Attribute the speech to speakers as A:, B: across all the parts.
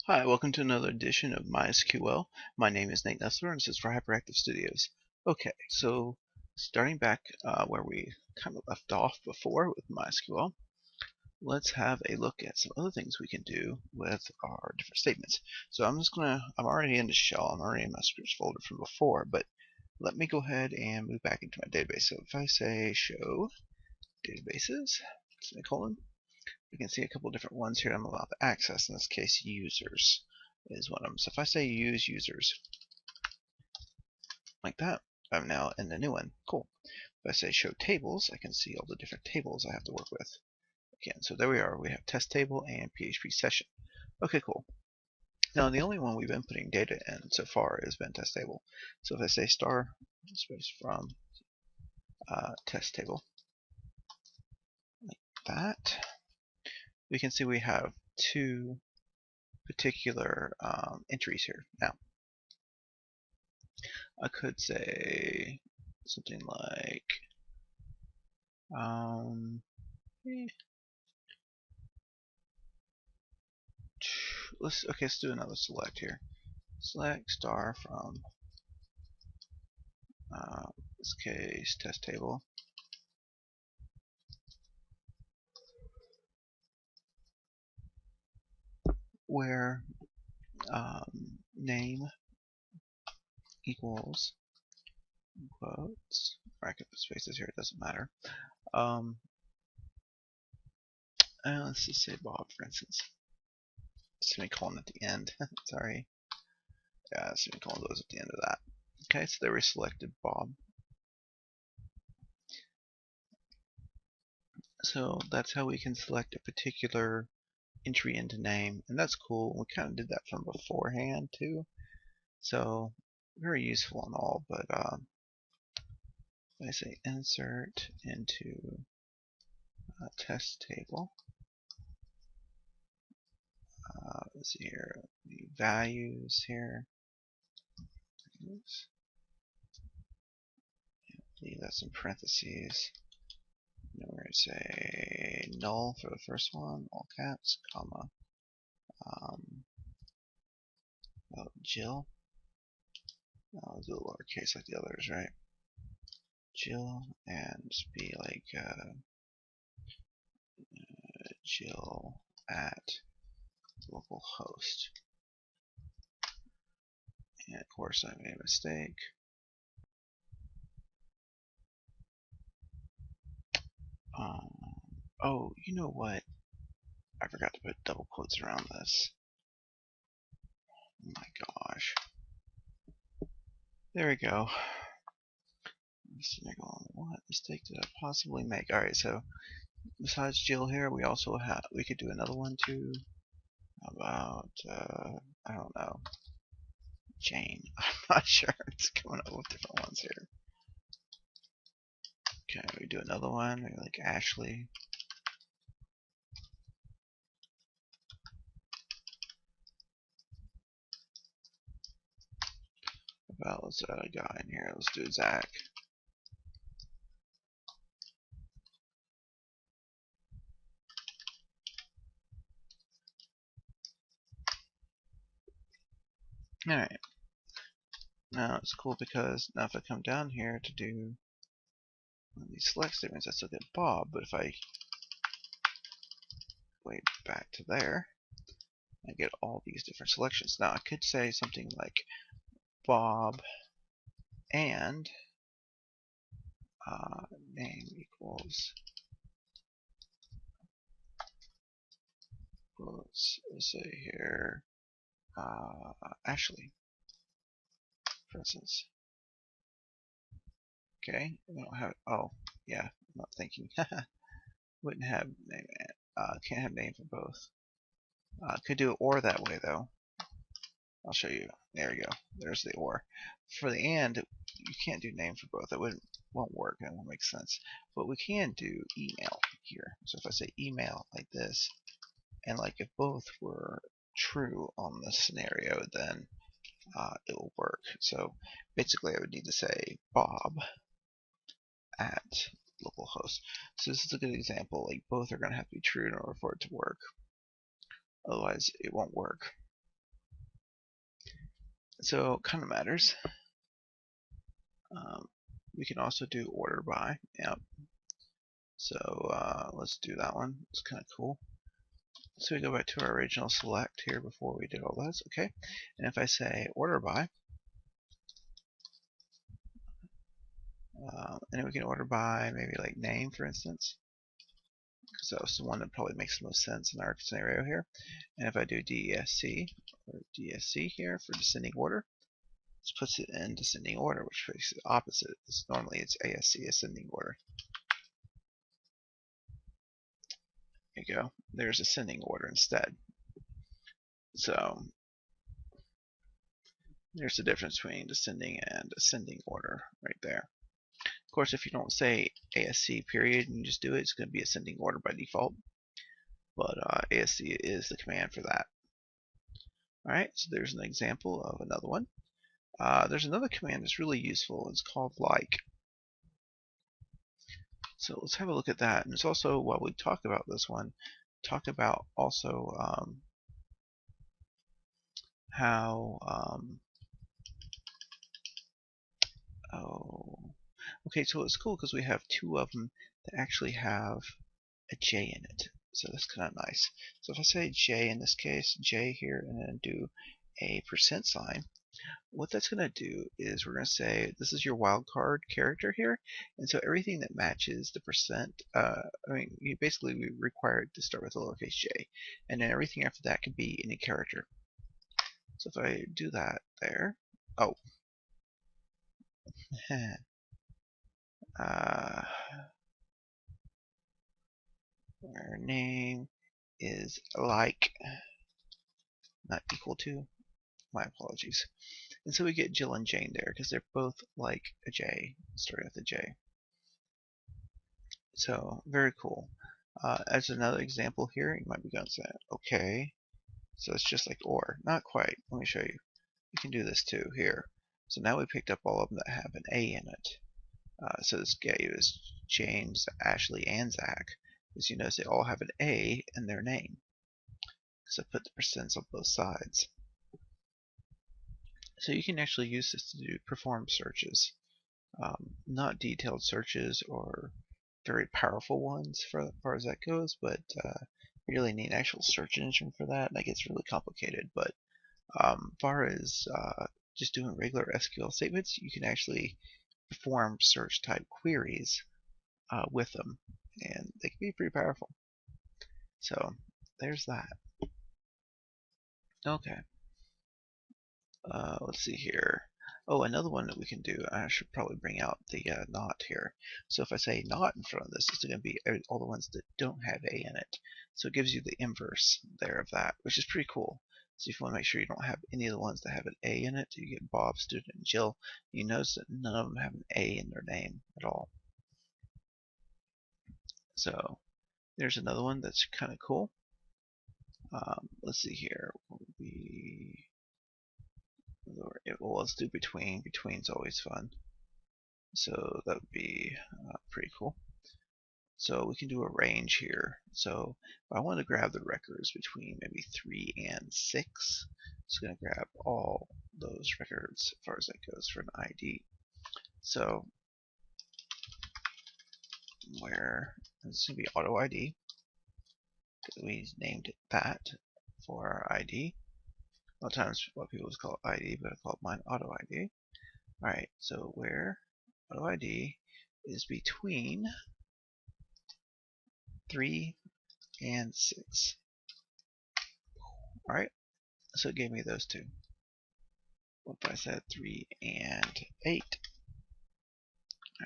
A: Hi, welcome to another edition of mysql. My name is Nate Nestler, and this is for Hyperactive Studios. Okay, so starting back where we kind of left off before with mysql, let's have a look at some other things we can do with our different statements. So I'm already in the shell, I'm already in my scripts folder from before, but let me go ahead and move back into my database. So if I say show databases, semicolon, you can see a couple different ones here I'm allowed to access. In this case, users is one of them. So if I say use users, like that, I'm now in the new one. Cool. If I say show tables, I can see all the different tables I have to work with. Again, so there we are. We have test table and PHP session. Okay, cool. Now the only one we've been putting data in so far has been test table. So if I say star space from test table, like that, we can see we have two particular entries here. Now, I could say something like let's do another select here. Select star from this case test table, where name equals quotes. Or I could put spaces here. It doesn't matter. And let's just say Bob, for instance. Semicolon at the end. Sorry. Yeah, semicolon goes at the end of that. Okay, so there we selected Bob. So that's how we can select a particular entry into name, and that's cool. We kind of did that from beforehand too, so very useful and all. But I say insert into test table. Let's see here, the values here. Leave that in parentheses. And we're going to say null for the first one, all caps, comma. Jill. I'll do a lowercase like the others, right? Jill, and just be like Jill at localhost. And of course I made a mistake. Oh, you know what? I forgot to put double quotes around this. Oh my gosh. There we go. What mistake did I possibly make? Alright, so besides Jill here, we could do another one too. How about I don't know, Jane. I'm not sure. It's coming up with different ones here. Okay, we do another one, maybe like Ashley. About let's add a guy in here. Let's do Zach. Alright. Now it's cool because now if I come down here to do these select statements, I still get Bob, but if I way back to there, I get all these different selections. Now I could say something like Bob and name equals, let's say here Ashley, for instance. Okay, we don't have, oh yeah, I'm not thinking. Wouldn't have name, can't have name for both. Could do it or that way though. I'll show you. There we go. There's the or. For the and, you can't do name for both. That won't work. That won't make sense. But we can do email here. So if I say email like this, and like if both were true on this scenario, then it will work. So basically, I would need to say Bob at localhost. So this is a good example. Like both are going to have to be true in order for it to work. Otherwise, it won't work. So it kind of matters. Um, we can also do order by. Yep. So let's do that one. It's kind of cool. So we go back to our original select here before we did all those. Okay. And if I say order by, and then we can order by maybe like name, for instance, because that was the one that probably makes the most sense in our scenario here. And if I do DESC or DSC here for descending order, this puts it in descending order, which makes it opposite. Normally it's ASC, ascending order. There you go. There's ascending order instead. So there's the difference between descending and ascending order right there. Of course, if you don't say ASC period and you just do it, it's going to be ascending order by default. But ASC is the command for that. Alright, so there's an example of another one. There's another command that's really useful. It's called like. So let's have a look at that. And it's also, while we talk about this one, talk about also how okay, so it's cool because we have two of them that actually have a J in it. So that's kind of nice. So if I say J in this case, J here, and then do a % sign, what that's going to do is we're going to say this is your wildcard character here, and so everything that matches the %, you basically we require it to start with a lowercase j, and then everything after that can be any character. So if I do that there, oh, our name is like, not equal to, my apologies. And so we get Jill and Jane there because they're both like a J, starting with a J. So very cool. As another example here, you might be going to say, okay, so it's just like or. Not quite. Let me show you. You can do this too here. So now we picked up all of them that have an A in it. So this gave us James, Ashley, and Zach. As you notice, they all have an A in their name. So I put the percents on both sides. So you can actually use this to perform searches. Not detailed searches or very powerful ones for as far as that goes, but you really need an actual search engine for that, and that gets really complicated. But as far as just doing regular SQL statements, you can actually perform search type queries with them, and they can be pretty powerful. So there's that. Okay. Let's see here. Oh, another one that we can do, I should probably bring out the not here. So if I say not in front of this, it's going to be all the ones that don't have A in it. So it gives you the inverse there of that, which is pretty cool. So if you want to make sure you don't have any of the ones that have an A in it, you get Bob, Student, and Jill. You notice that none of them have an A in their name at all. So there's another one that's kind of cool. Let's see here. Well, let's do between. Between's always fun. So that would be pretty cool. So we can do a range here. So if I want to grab the records between maybe 3 and 6, it's going to grab all those records as far as that goes for an ID. So where this is going to be auto ID, because we named it that for our ID. A lot of times a lot of people just call it ID, but I call mine auto ID. Alright, so where auto ID is between 3 and 6. Alright, so it gave me those two. What if I said 3 and 8?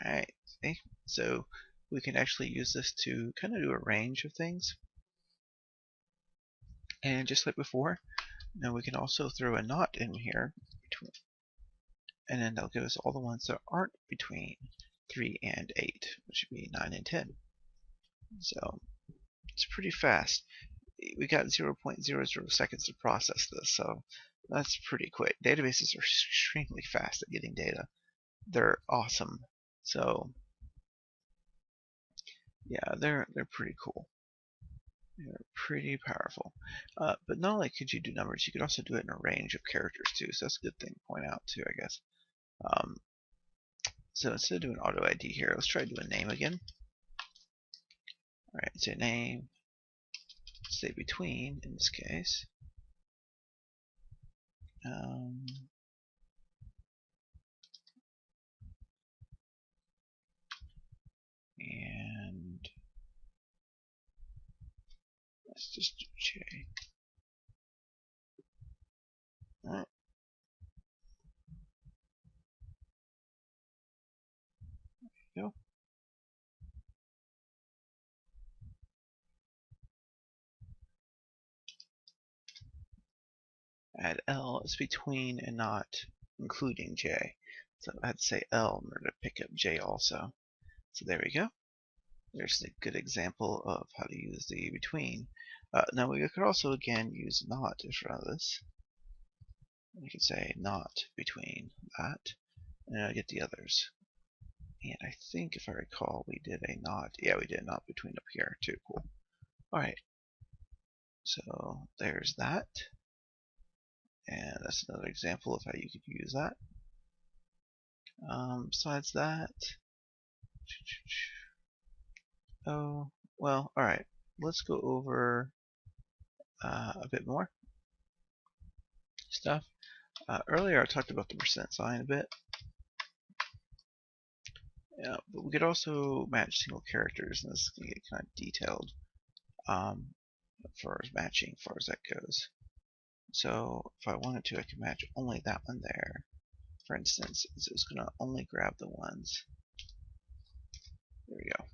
A: Alright, see? So we can actually use this to kind of do a range of things. And just like before, now we can also throw a not in here, and then that'll give us all the ones that aren't between 3 and 8, which would be 9 and 10. So it's pretty fast. We got 0.00 seconds to process this, so that's pretty quick. Databases are extremely fast at getting data. They're awesome. So yeah, they're pretty cool. They're pretty powerful. But not only could you do numbers, you could also do it in a range of characters too. So that's a good thing to point out too, I guess. So instead of doing auto ID here, let's try doing name again. All right, say name, say between in this case. And let's just do J. All right. There you go. Add L is between and not including J. So I had to say L in order to pick up J also. So there we go. There's a good example of how to use the between. Now we could also again use not in front of this. We could say not between that, and I get the others. And I think if I recall, we did a not. Yeah, we did not between up here too. Cool. All right. So there's that. And that's another example of how you could use that. Besides that, oh, well, all right. Let's go over a bit more stuff. Earlier I talked about the percent sign a bit. Yeah, but we could also match single characters, and this can get kind of detailed as far as matching, as far as that goes. So if I wanted to, I could match only that one there. For instance, it's going to only grab the ones. There we go.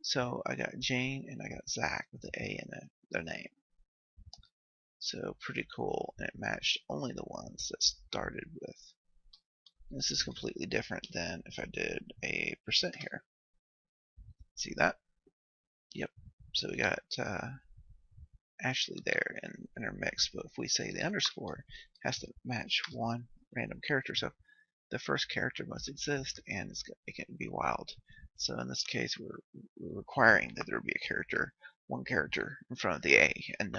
A: So I got Jane and I got Zach with the A in their name. So pretty cool, and it matched only the ones that started with. This is completely different than if I did a percent here. See that? Yep. So we got Ashley there in our mix, but if we say the underscore has to match one random character, so the first character must exist and it can be wild. So in this case, we're requiring that there be a character, one character in front of the A, and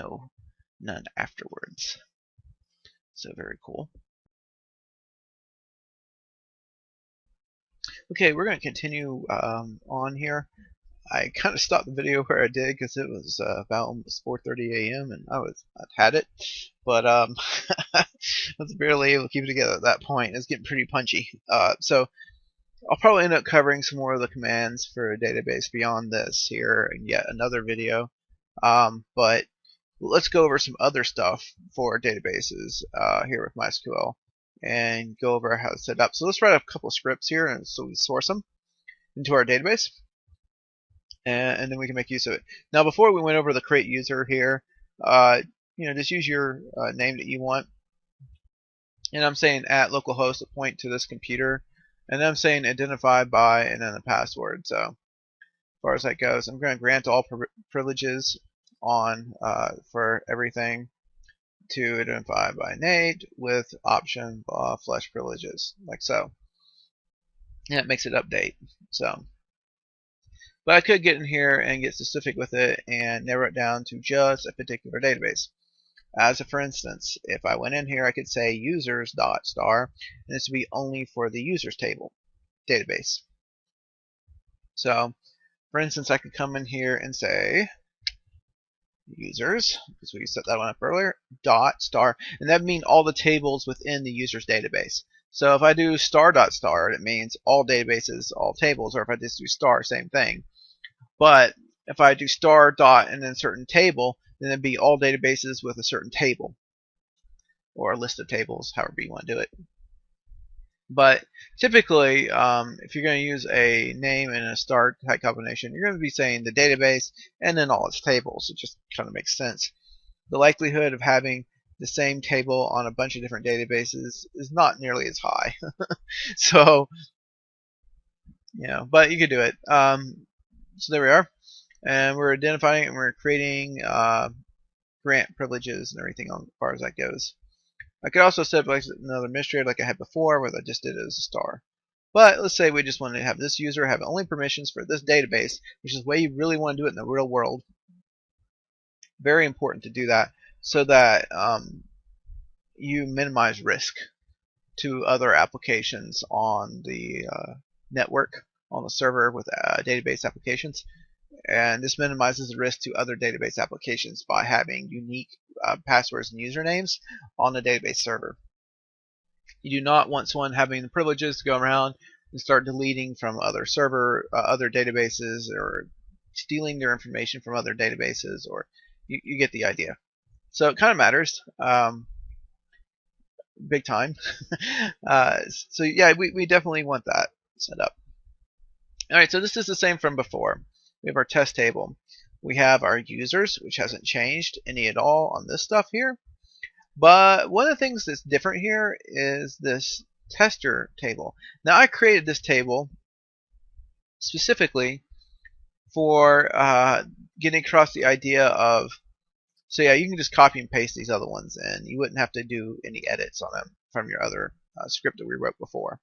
A: none afterwards. So very cool. Okay, we're going to continue on here. I kind of stopped the video where I did because it was about almost 4:30 a.m. and I'd had it, but I was barely able to keep it together at that point. It's getting pretty punchy. So I'll probably end up covering some more of the commands for a database beyond this here in yet another video. But let's go over some other stuff for databases here with MySQL and go over how to set up. So let's write a couple of scripts here, and so we source them into our database, and then we can make use of it. Now, before we went over the create user here, just use your name that you want. And I'm saying at localhost to point to this computer, and then I'm saying identify by and then the password. So as far as that goes, I'm going to grant all privileges on for everything to identify by Nate with option flash privileges, like so. And it makes it update. So, but I could get in here and get specific with it and narrow it down to just a particular database. As a for instance, if I went in here, I could say users dot star, and this would be only for the users table database. So, for instance, I could come in here and say users, because we set that one up earlier, dot star, and that would mean all the tables within the users database. So if I do star dot star, it means all databases, all tables, or if I just do star, same thing. But if I do star dot and then certain table, then it'd be all databases with a certain table, or a list of tables, however you want to do it. But typically, if you're going to use a name and a star type combination, you're going to be saying the database and then all its tables. It just kind of makes sense. The likelihood of having the same table on a bunch of different databases is not nearly as high. So, but you could do it. So there we are. And we're identifying and we're creating grant privileges and everything as far as that goes. I could also set up like another administrator like I had before, where I just did it as a star. But let's say we just wanted to have this user have only permissions for this database, which is the way you really want to do it in the real world. Very important to do that so that you minimize risk to other applications on the network, on the server with database applications. And this minimizes the risk to other database applications by having unique passwords and usernames on the database server. You do not want someone having the privileges to go around and start deleting from other other databases, or stealing their information from other databases, or you get the idea. So it kind of matters, big time. So yeah, we definitely want that set up. All right, so this is the same from before. We have our test table. We have our users, which hasn't changed any at all on this stuff here. But one of the things that's different here is this tester table. Now I created this table specifically for getting across the idea of, so yeah, you can just copy and paste these other ones, and you wouldn't have to do any edits on them from your other script that we wrote before,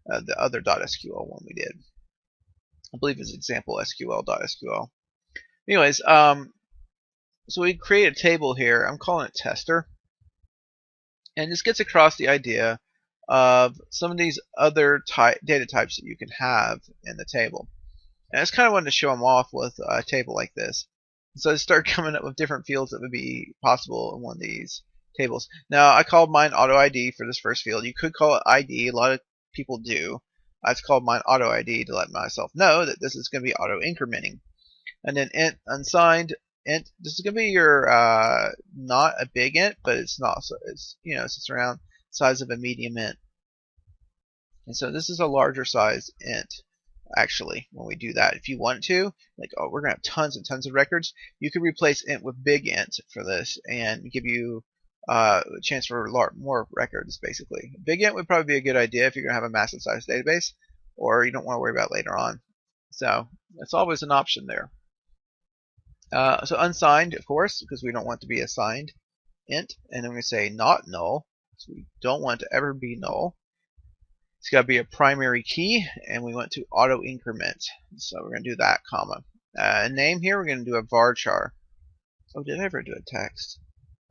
A: the other .sql one we did. I believe it's example SQL.sql. Anyways, so we create a table here. I'm calling it tester, and this gets across the idea of some of these other data types that you can have in the table. And I just kind of wanted to show them off with a table like this. So I started coming up with different fields that would be possible in one of these tables. Now I called mine auto ID for this first field. You could call it ID. A lot of people do. I just called mine auto ID to let myself know that this is going to be auto incrementing. And then int unsigned int. This is going to be your not a big int, but it's not. So it's, you know, it's around size of a medium int. And so this is a larger size int. Actually, when we do that, if you want to, like, oh, we're gonna have tons and tons of records, you could replace int with big int for this and give you a chance for more records. Basically, big int would probably be a good idea if you're gonna have a massive size database, or you don't want to worry about later on. So it's always an option there. So unsigned, of course, because we don't want to be assigned int, and then we say not null, so we don't want to ever be null. It's got to be a primary key, and we want to auto increment. So we're going to do that, comma. Name here, we're going to do a varchar. Oh, did I ever do a text?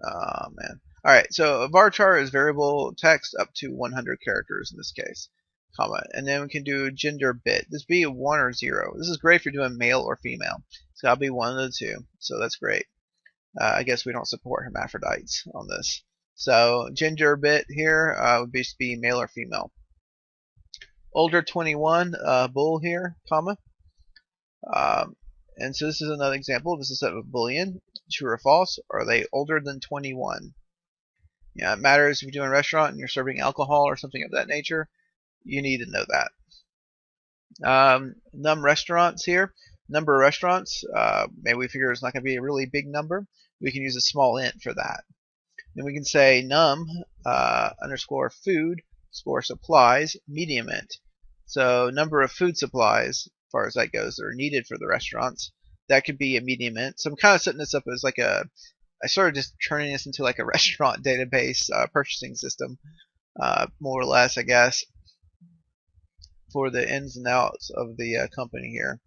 A: Oh, man. All right, so a varchar is variable text up to 100 characters in this case, comma. And then we can do gender bit. This be a 1 or 0. This is great if you're doing male or female. It's got to be one of the two, so that's great. I guess we don't support hermaphrodites on this. So gender bit here would just be male or female. Older 21, bool here, comma. And so this is another example. This is a boolean, true or false. Are they older than 21? Yeah, it matters if you're doing a restaurant and you're serving alcohol or something of that nature. You need to know that. Num restaurants here. Number of restaurants. Maybe we figure it's not going to be a really big number. We can use a small int for that. Then we can say num underscore food score supplies medium int. So number of food supplies, as far as that goes, that are needed for the restaurants, that could be a medium int. So I'm kind of setting this up as like I started just turning this into like a restaurant database purchasing system, more or less, I guess, for the ins and outs of the company here.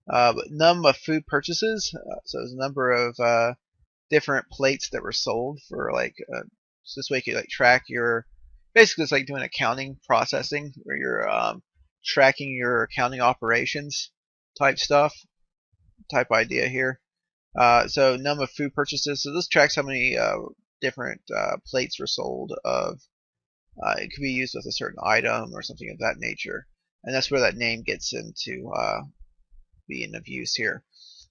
A: But num of food purchases, so there's a number of different plates that were sold for like, so this way you could like track your, basically it's like doing accounting processing where you're tracking your accounting operations type stuff, type idea here. So num of food purchases, so this tracks how many different plates were sold of, it could be used with a certain item or something of that nature, and that's where that name gets into being of use here.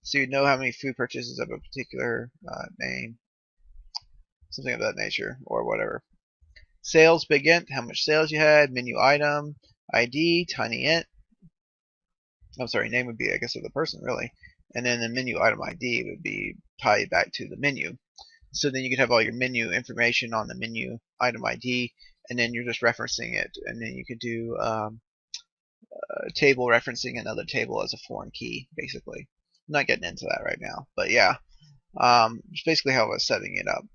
A: So you know how many food purchases of a particular name, something of that nature, or whatever. Sales, big int, how much sales you had. Menu item, ID, tiny int. I'm sorry, name would be, I guess, of the person, really. And then the menu item ID would be tied back to the menu. So then you could have all your menu information on the menu item ID, and then you're just referencing it. And then you could do table referencing another table as a foreign key, basically. I'm not getting into that right now, but yeah, it's basically how I was setting it up.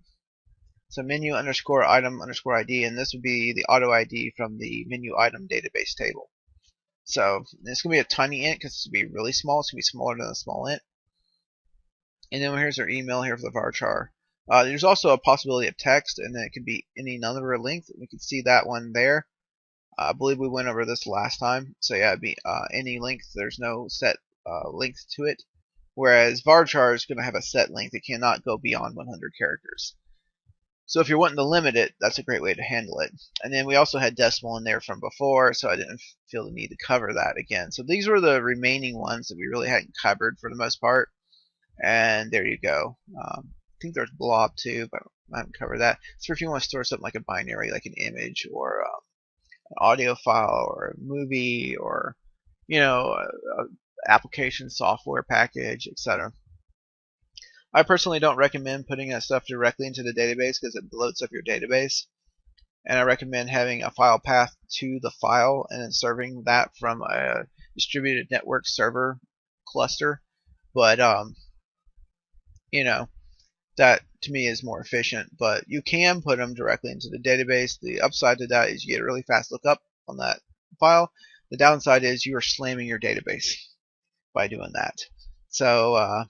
A: So menu underscore item underscore ID, and this would be the auto ID from the menu item database table. So it's going to be a tiny int because it's going to be really small. It's going to be smaller than a small int. And then here's our email here for the varchar. There's also a possibility of text, and then it could be any number of length. We can see that one there. I believe we went over this last time. So yeah, it'd be any length. There's no set length to it. Whereas varchar is going to have a set length. It cannot go beyond 100 characters. So if you're wanting to limit it, that's a great way to handle it. And then we also had decimal in there from before, so I didn't feel the need to cover that again. So these were the remaining ones that we really hadn't covered for the most part. And there you go. I think there's blob too, but I haven't covered that. So if you want to store something like a binary, like an image or an audio file or a movie or a application software package, etc. I personally don't recommend putting that stuff directly into the database because it bloats up your database. And I recommend having a file path to the file and then serving that from a distributed network server cluster. But that to me is more efficient. But you can put them directly into the database. The upside to that is you get a really fast lookup on that file. The downside is you are slamming your database by doing that. So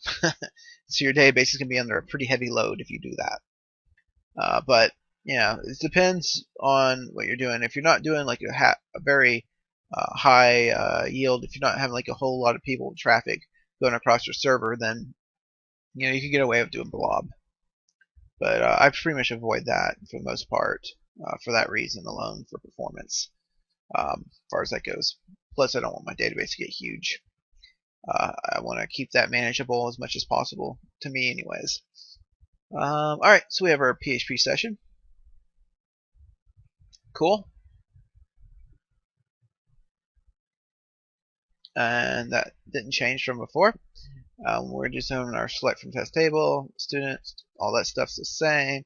A: so your database is going to be under a pretty heavy load if you do that. But it depends on what you're doing. If you're not doing like a very high yield, if you're not having like a whole lot of people traffic going across your server, then you can get away with doing blob. But I pretty much avoid that for the most part for that reason alone, for performance, as far as that goes. Plus, I don't want my database to get huge. I want to keep that manageable as much as possible, to me anyways. Alright, so we have our PHP session. Cool. And that didn't change from before. We're just having our select from test table, students, all that stuff's the same.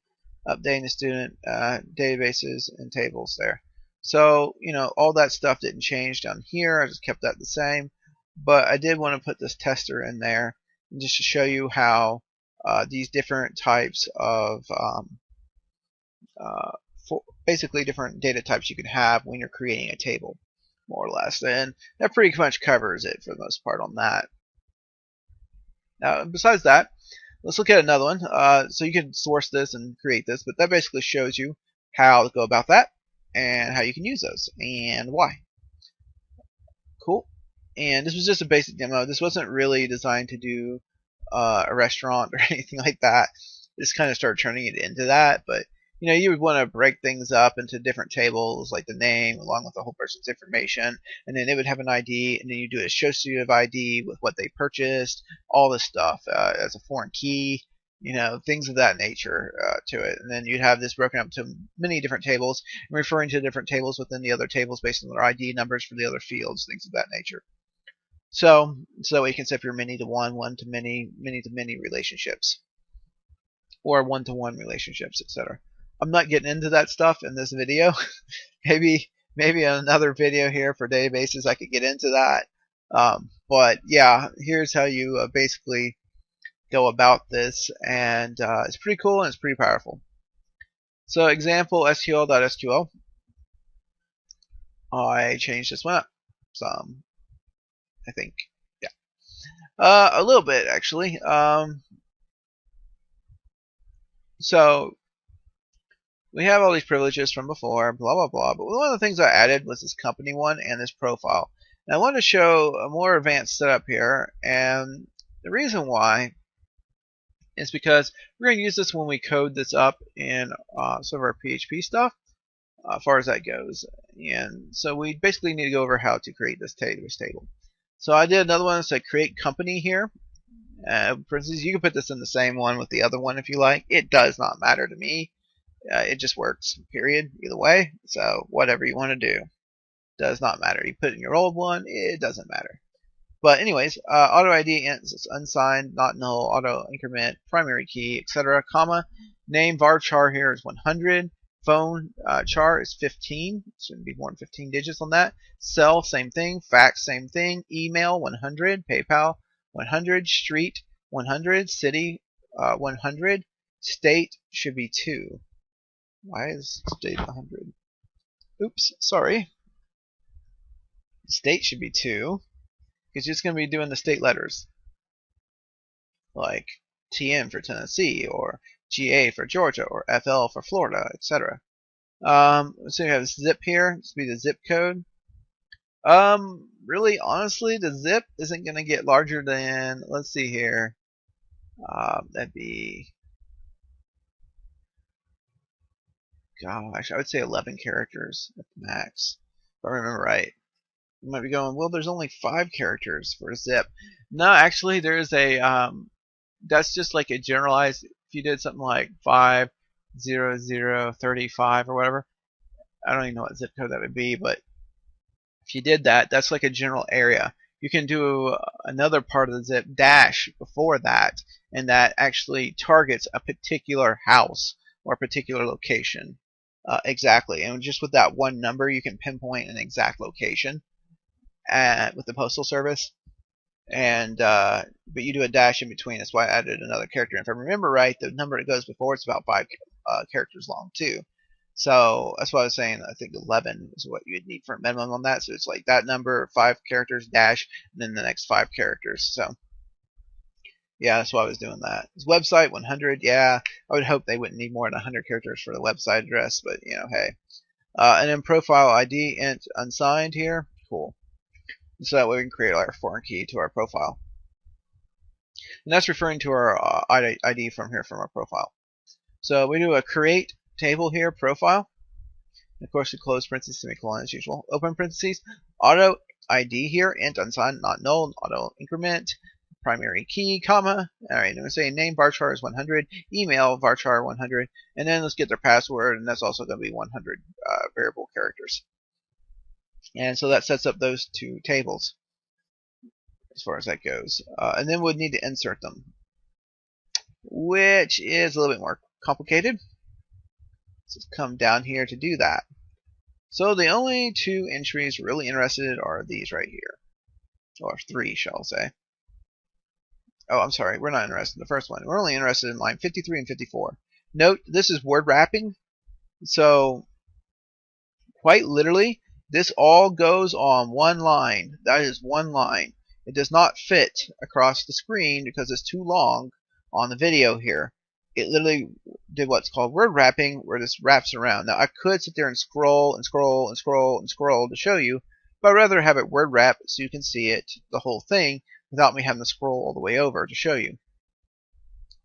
A: Updating the student databases and tables there. So, all that stuff didn't change down here. I just kept that the same. But I did want to put this tester in there just to show you how these different types of basically different data types you can have when you're creating a table, more or less. And that pretty much covers it for the most part on that. Now, besides that, let's look at another one. So you can source this and create this, but that basically shows you how to go about that and how you can use those and why. Cool. And this was just a basic demo. This wasn't really designed to do a restaurant or anything like that. Just kind of started turning it into that, but you would want to break things up into different tables, like the name along with the whole person's information, and then it would have an ID, and then you do a associative ID with what they purchased, all this stuff as a foreign key, things of that nature to it. And then you'd have this broken up to many different tables, and referring to different tables within the other tables based on their ID numbers for the other fields, things of that nature. So that way you can set up your many to one, one to many, many to many relationships, or one-to-one relationships, etc. I'm not getting into that stuff in this video. maybe another video here for databases I could get into that. But yeah, here's how you basically go about this, and it's pretty cool and it's pretty powerful. So example SQL.SQL. I changed this one up some, I think. Yeah. A little bit actually. So we have all these privileges from before, blah, blah, blah. But one of the things I added was this company one and this profile. And I want to show a more advanced setup here. And the reason why is because we're going to use this when we code this up in some of our PHP stuff, as far as that goes. And so we basically need to go over how to create this table. So I did another one that said create company here. For instance, you can put this in the same one with the other one if you like. It does not matter to me. It just works, period, either way. So whatever you want to do does not matter. You put in your old one, it doesn't matter. But anyways, auto ID unsigned, not null, auto increment, primary key, etc. Comma, name varchar here is 100. Phone char is 15. Shouldn't be more than 15 digits on that. Cell, same thing. Fax, same thing. Email, 100. PayPal, 100. Street, 100. City, 100. State should be 2. Why is state 100? Oops, sorry. State should be 2, because you're just going to be doing the state letters. Like TN for Tennessee, or GA for Georgia, or FL for Florida, etc. So we have zip here. This would be the zip code. Really, honestly, the zip isn't going to get larger than, let's see here. That'd be, gosh, I would say 11 characters at the max, if I remember right. You might be going, well, there's only 5 characters for a zip. No, actually, there's a, that's just like a generalized, if you did something like 50035 or whatever, I don't even know what zip code that would be, but if you did that, that's like a general area. You can do another part of the zip dash before that, and that actually targets a particular house or a particular location exactly. And just with that one number, you can pinpoint an exact location with the postal service. And but you do a dash in between. That's why I added another character. And if I remember right, the number that goes before it's about 5 characters long too. So that's why I was saying I think 11 is what you would need for a minimum on that. So it's like that number, 5 characters, dash, and then the next 5 characters. So yeah, that's why I was doing that. His website 100. Yeah, I would hope they wouldn't need more than 100 characters for the website address, but you know, hey. And then profile ID int unsigned here. Cool. So that way we can create our foreign key to our profile. And that's referring to our ID from here from our profile. So we do a create table here, profile. And of course, we close parentheses, semicolon as usual. Open parentheses, auto ID here, int unsigned, not null, auto increment, primary key, comma. All right, I'm going to say name varchar is 100, email varchar 100, and then let's get their password, and that's also going to be 100 variable characters. And so that sets up those 2 tables as far as that goes. And then we'd need to insert them, which is a little bit more complicated. Let's come down here to do that. So the only 2 entries really interested are these right here. Or 3, shall I say. Oh, I'm sorry, we're not interested in the first one. We're only interested in line 53 and 54. Note, this is word wrapping. So, quite literally, this all goes on one line. That is one line. It does not fit across the screen because it's too long on the video here. It literally did what's called word wrapping, where this wraps around. Now, I could sit there and scroll and scroll and scroll and scroll to show you, but I'd rather have it word wrap so you can see it, the whole thing, without me having to scroll all the way over to show you.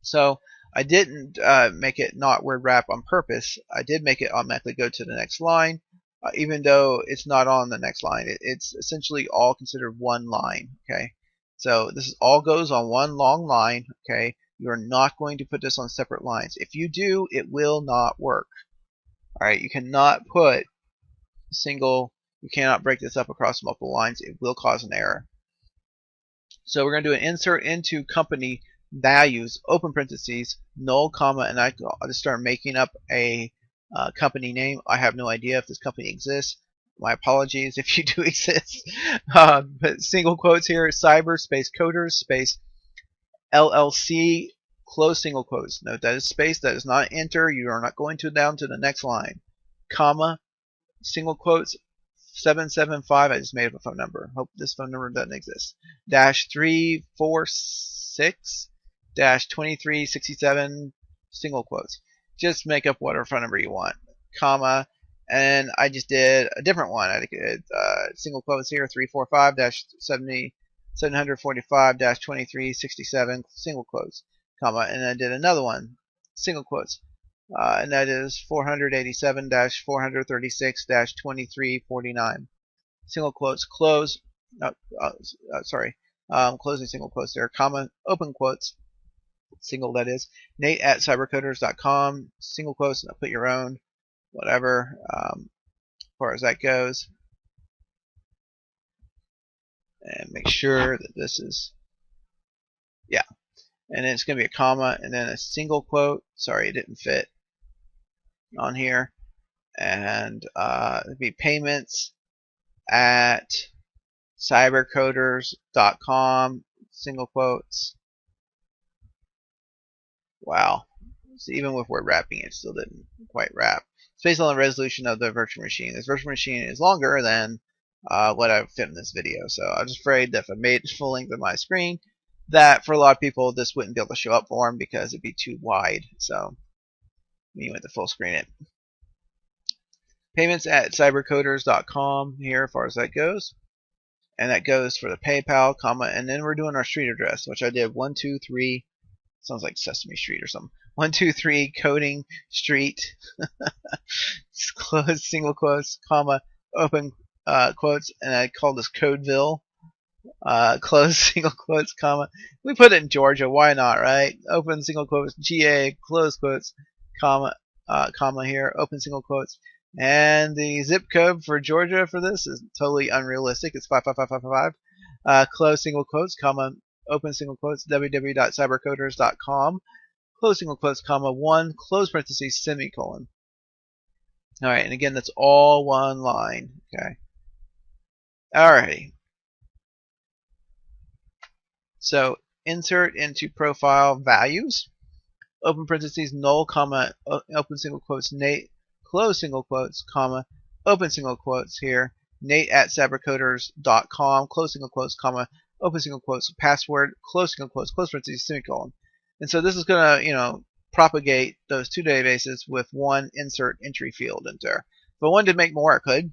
A: So I didn't make it not word wrap on purpose. I did make it automatically go to the next line, even though it's not on the next line. It's essentially all considered one line. Okay, so this all goes on one long line. Okay, you're not going to put this on separate lines. If you do, it will not work. All right, you cannot put single. You cannot break this up across multiple lines. It will cause an error. So we're going to do an insert into company values, open parentheses, null, comma, and I'll just start making up a company name. I have no idea if this company exists. My apologies if you do exist. But single quotes here, cyber space coders space LLC, close single quotes. Note that is space, that is not enter. You are not going down to the next line. Comma, single quotes, 775. I just made up a phone number. Hope this phone number doesn't exist. -346 -2367 single quotes. Just make up whatever phone number you want. Comma, and I just did a different one. I did single quotes here, 345-745-2367 single quotes, comma, and I did another one, single quotes, and that is 487-436-2349 single quotes, close, closing single quotes there, comma, open quotes, single that is, nate@cybercoders.com, single quotes, and I'll put your own, whatever, as far as that goes. And make sure that this is, yeah, and then it's going to be a comma, and then a single quote, sorry, it didn't fit on here, and it'd be payments at cybercoders.com, single quotes. Wow. So even with word wrapping, it still didn't quite wrap. It's based on the resolution of the virtual machine. This virtual machine is longer than what I've fit in this video. So I was afraid that if I made it full length of my screen, that for a lot of people this wouldn't be able to show up for them because it'd be too wide. So we went to full screen it. Payments at cybercoders.com here as far as that goes. And that goes for the PayPal, comma, and then we're doing our street address, which I did 123. Sounds like Sesame Street or something. 123 Coding Street. Close single quotes, comma, open quotes, and I called this Codeville. Close single quotes, comma. We put it in Georgia. Why not, right? Open single quotes, GA, close quotes, comma, comma here, open single quotes. And the zip code for Georgia for this is totally unrealistic. It's 55555. Close single quotes, comma, open single quotes, www.cybercoders.com. Close single quotes, comma, 1, close parentheses, semicolon. All right, and again, that's all one line. Okay. Alrighty. So insert into profile values. Open parentheses, null, comma, open single quotes, Nate, close single quotes, comma, open single quotes here, Nate at cybercoders.com, close single quotes, comma, open single quotes, password, close single quotes, close parentheses, semicolon. And so this is going to, propagate those two databases with one insert entry field into there. If I wanted to make more, I could.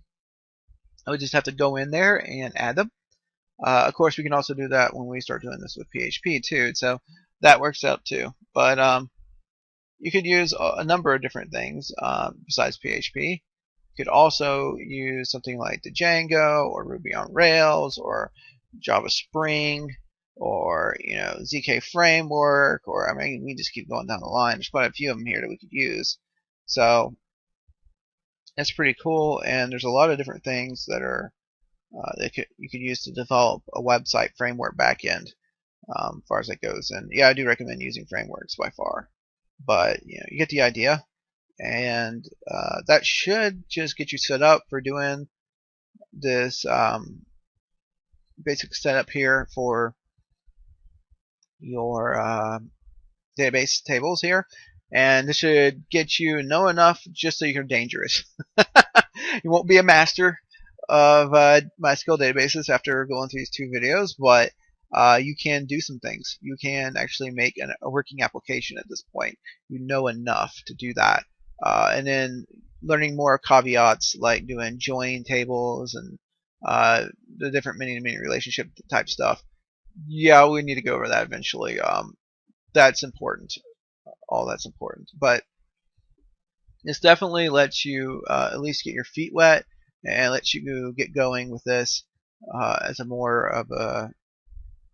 A: I would just have to go in there and add them. Of course, we can also do that when we start doing this with PHP too, so that works out too. But you could use a number of different things besides PHP. You could also use something like the Django or Ruby on Rails or Java Spring or ZK Framework, or I mean, we just keep going down the line. There's quite a few of them here that we could use. So that's pretty cool, and there's a lot of different things that are you could use to develop a website framework backend, as far as that goes. And yeah, I do recommend using frameworks by far, but you get the idea. And that should just get you set up for doing this basic setup here for your database tables here. And this should get you know enough just so you're dangerous. You won't be a master of MySQL databases after going through these two videos, but you can do some things. You can actually make a working application at this point. You know enough to do that. And then learning more caveats like doing join tables and the different many-to-many relationship type stuff. Yeah, we need to go over that eventually. That's important. All that's important. But this definitely lets you at least get your feet wet and lets you get going with this as a more of a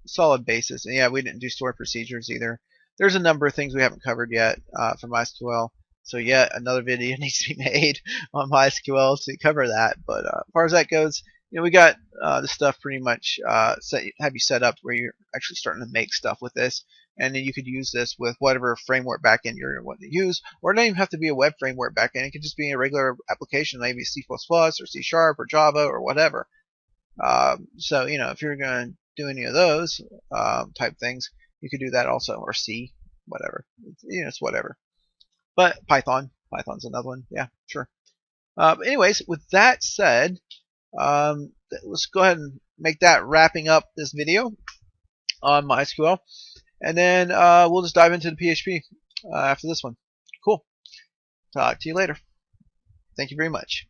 A: solid basis. And yeah, we didn't do stored procedures either. There's a number of things we haven't covered yet for MySQL. So yet another video needs to be made on MySQL to cover that. But as far as that goes, we got the stuff pretty much have you set up where you're actually starting to make stuff with this. And then you could use this with whatever framework backend you're wanting to use, or it doesn't even have to be a web framework backend. It could just be a regular application, maybe C++ or C# or Java or whatever. So if you're going to do any of those type things, you could do that also, or C, whatever. It's whatever. But Python's another one. Yeah, sure. But anyways, with that said, let's go ahead and make that wrapping up this video on MySQL. And then we'll just dive into the PHP after this one. Cool. Talk to you later. Thank you very much.